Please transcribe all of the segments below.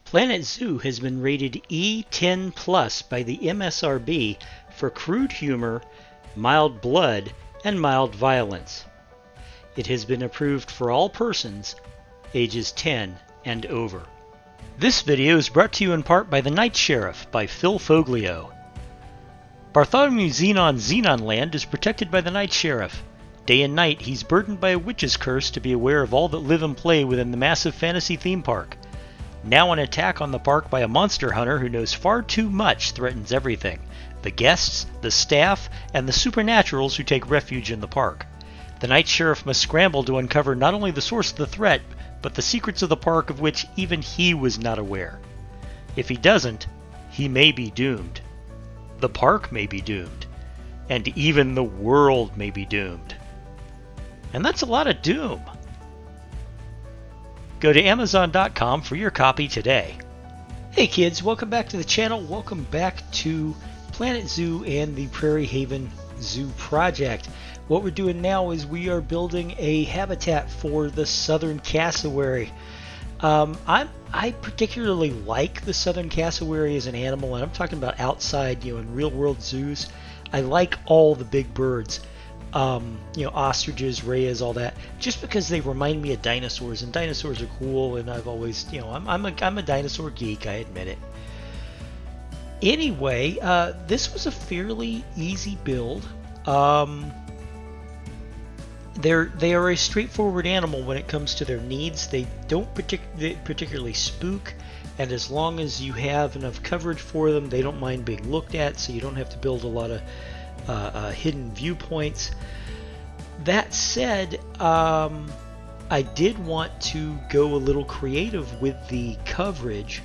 Planet Zoo has been rated E10 plus by the MSRB for crude humor, mild blood, and mild violence. It has been approved for all persons ages 10 and over. This video is brought to you in part by The Night Sheriff by Phil Foglio. Bartholomew Xenon Land is protected by the Night Sheriff. Day and night, he's burdened by a witch's curse to be aware of all that live and play within the massive fantasy theme park. Now an attack on the park by a monster hunter who knows far too much threatens everything: the guests, the staff, and the supernaturals who take refuge in the park. The Night Sheriff must scramble to uncover not only the source of the threat, but the secrets of the park of which even he was not aware. If he doesn't, he may be doomed. The park may be doomed. And even the world may be doomed. And that's a lot of doom. Go to Amazon.com for your copy today. Hey kids, welcome back to the channel. Welcome back to Planet Zoo and the Prairie Haven Zoo Project. What we're doing now is we are building a habitat for the southern cassowary. I particularly like the southern cassowary as an animal, and I'm talking about outside, in real world zoos. I like all the big birds. Ostriches, rheas, all that, just because they remind me of dinosaurs, and dinosaurs are cool, and I've always, I'm a dinosaur geek, I admit it. Anyway, this was a fairly easy build. They are a straightforward animal when it comes to their needs. They don't particularly spook, and as long as you have enough coverage for them, they don't mind being looked at, so you don't have to build a lot of hidden viewpoints. That said, I did want to go a little creative with the coverage.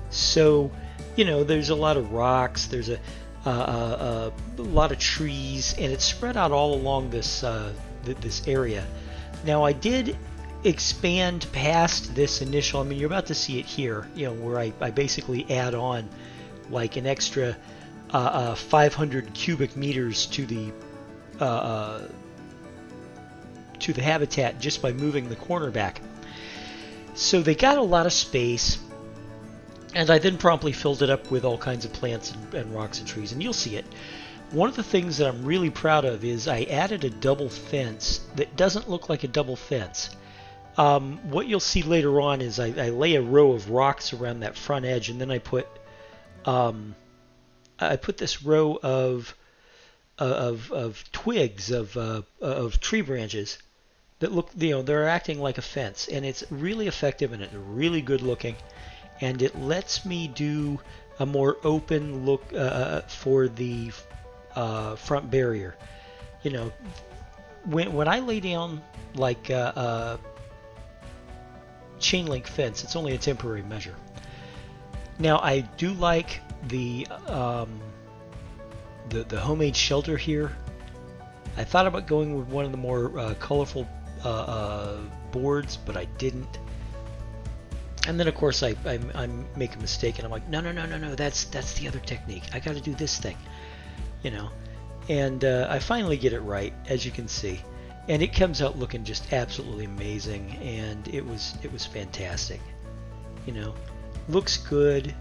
So, there's a lot of rocks, there's a lot of trees, and it's spread out all along this area. Now, I did expand past this initial. You're about to see it here, where I basically add on like an extra 500 cubic meters to the habitat just by moving the corner back. So they got a lot of space, and I then promptly filled it up with all kinds of plants and rocks and trees, and you'll see it. One of the things that I'm really proud of is I added a double fence that doesn't look like a double fence. What you'll see later on is I lay a row of rocks around that front edge, and then I put this row of twigs of tree branches that look, they're acting like a fence, and it's really effective and it's really good looking, and it lets me do a more open look for the front barrier. When I lay down like a chain link fence, it's only a temporary measure. Now I do like the homemade shelter here. I thought about going with one of the more colorful boards, but I didn't. And then of course I make a mistake, and I'm like, no, that's the other technique. I got to do this thing, And I finally get it right, as you can see, and it comes out looking just absolutely amazing, and it was fantastic. Looks good.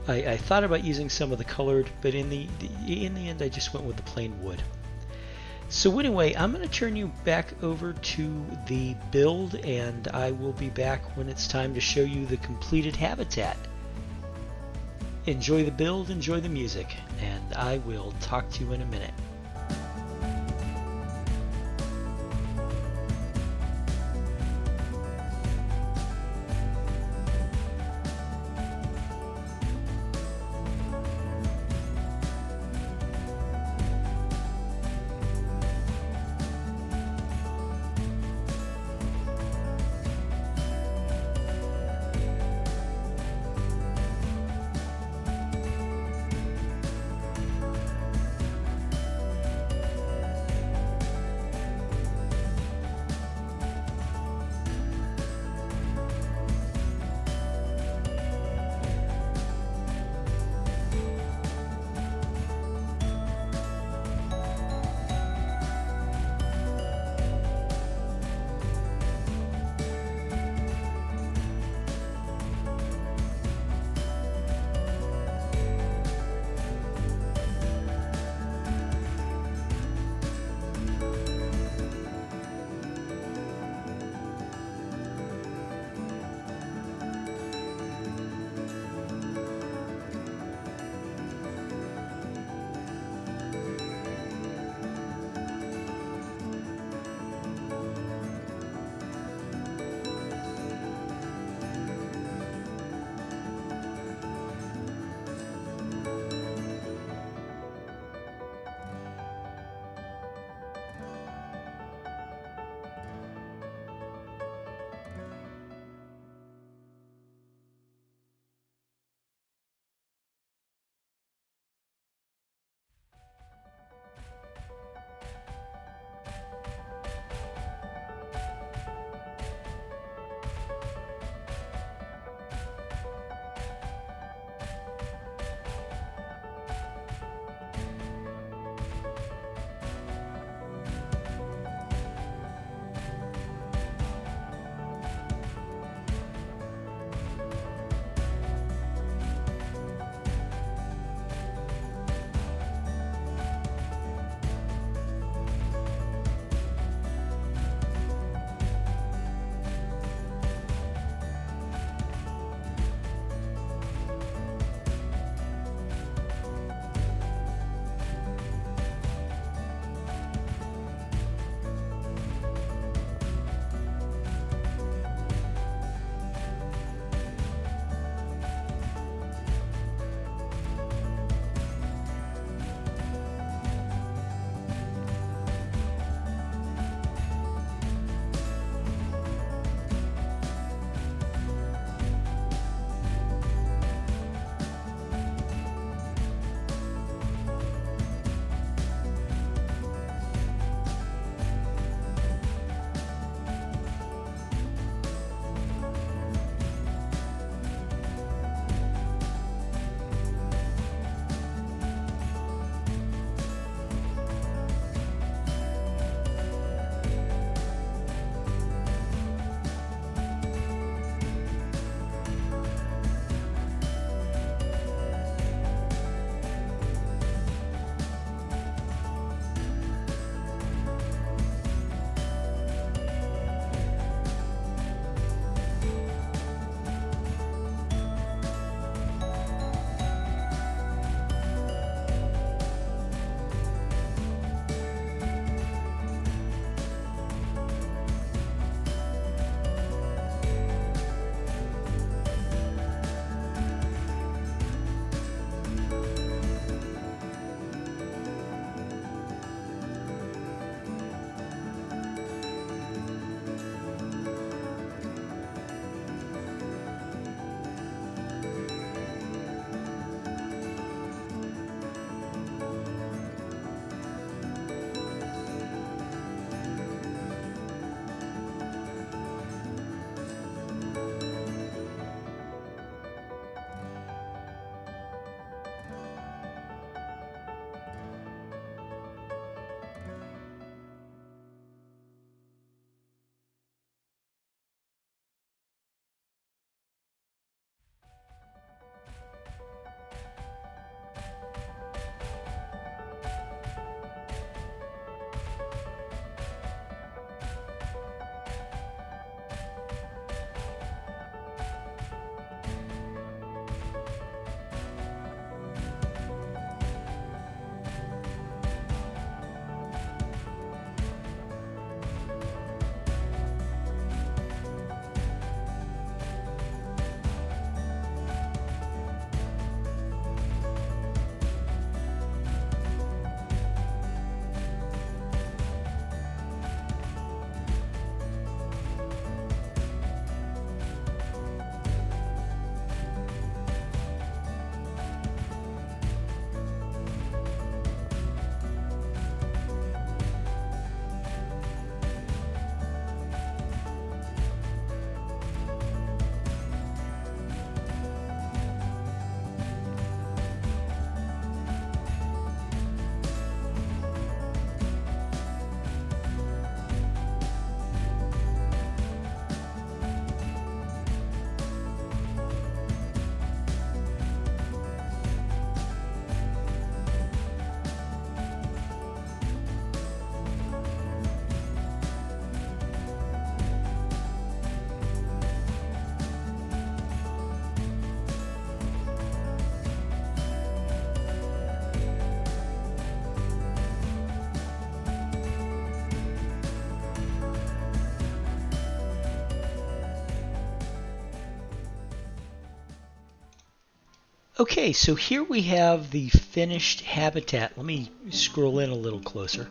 I thought about using some of the colored, but in the end I just went with the plain wood. So anyway, I'm going to turn you back over to the build, and I will be back when it's time to show you the completed habitat. Enjoy the build, enjoy the music, and I will talk to you in a minute. Okay, so here we have the finished habitat. Let me scroll in a little closer.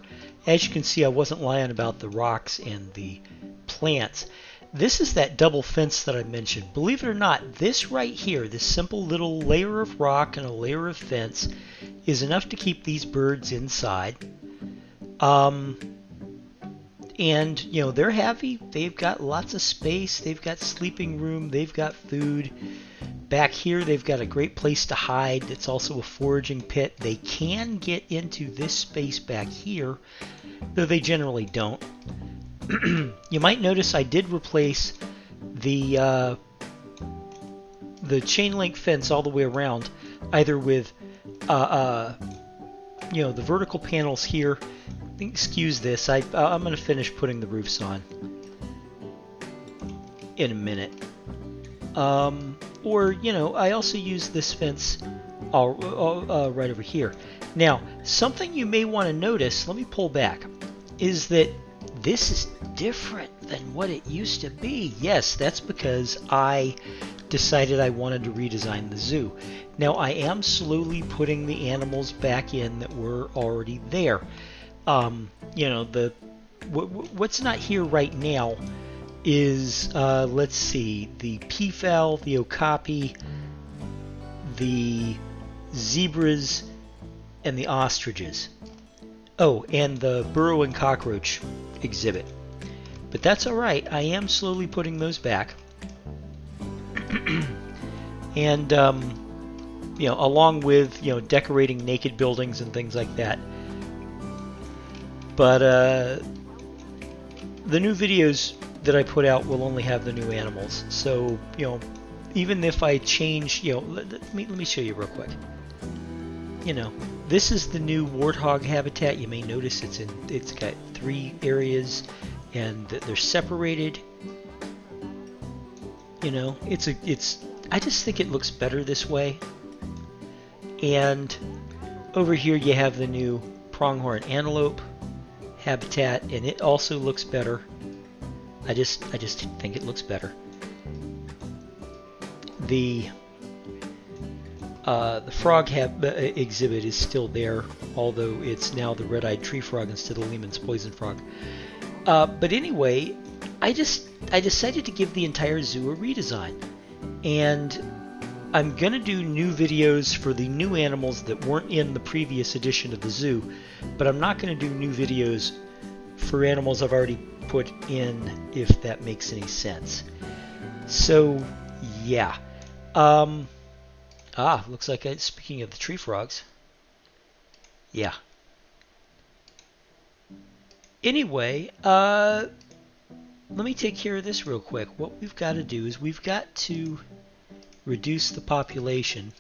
As you can see, I wasn't lying about the rocks and the plants. This is that double fence that I mentioned. Believe it or not, this right here, this simple little layer of rock and a layer of fence, is enough to keep these birds inside. And, you know, they're happy. They've got lots of space. They've got sleeping room. They've got food. Back here, they've got a great place to hide. It's also a foraging pit. They can get into this space back here, though they generally don't. You might notice I did replace the chain link fence all the way around, either with you know, the vertical panels here. Excuse this. I'm going to finish putting the roofs on in a minute. Or, you know, I also use this fence right over here. Now, something you may want to notice, let me pull back, is that this is different than what it used to be. Yes, that's because I decided I wanted to redesign the zoo. Now, I am slowly putting the animals back in that were already there. You know, what's not here right now is, let's see, the peafowl, the okapi, the zebras, and the ostriches. Oh, and the burrowing cockroach exhibit. But that's alright, I am slowly putting those back. And, you know, along with, you know, decorating naked buildings and things like that. But, the new videos that I put out will only have the new animals. So, you know, even if I change, you know, let me show you real quick. You know, this is the new Warthog Habitat. You may notice it's got 3 areas and they're separated. You know, I just think it looks better this way. And over here you have the new pronghorn antelope habitat, and it also looks better. I just think it looks better. The frog exhibit is still there, although it's now the red-eyed tree frog instead of Lehman's poison frog. But anyway, I decided to give the entire zoo a redesign, and I'm gonna do new videos for the new animals that weren't in the previous edition of the zoo, but I'm not gonna do new videos for animals I've already put in, if that makes any sense. So yeah, looks like speaking of the tree frogs, yeah. Anyway, let me take care of this real quick. What we've got to do is we've got to reduce the population.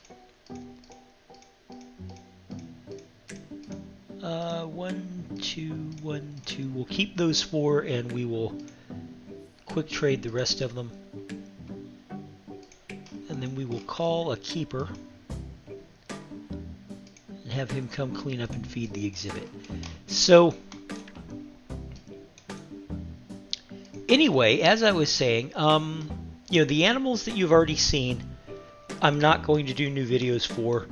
1, 2, 1, 2. We'll keep those 4 and we will quick trade the rest of them. And then we will call a keeper and have him come clean up and feed the exhibit. So anyway, as I was saying, you know, the animals that you've already seen, I'm not going to do new videos for,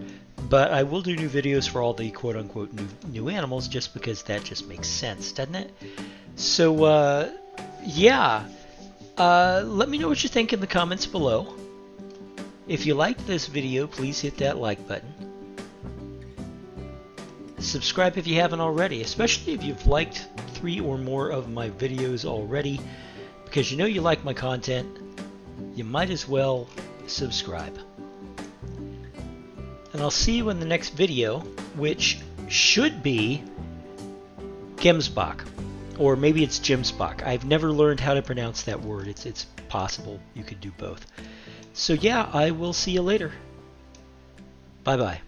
but I will do new videos for all the quote-unquote new animals, just because that just makes sense, doesn't it? So, yeah. Let me know what you think in the comments below. If you liked this video, please hit that like button. Subscribe if you haven't already, especially if you've liked 3 or more of my videos already, because you know you like my content. You might as well subscribe. And I'll see you in the next video, which should be Gemsbach, or maybe it's Gemsbach. I've never learned how to pronounce that word. It's possible you could do both. So yeah, I will see you later. Bye-bye.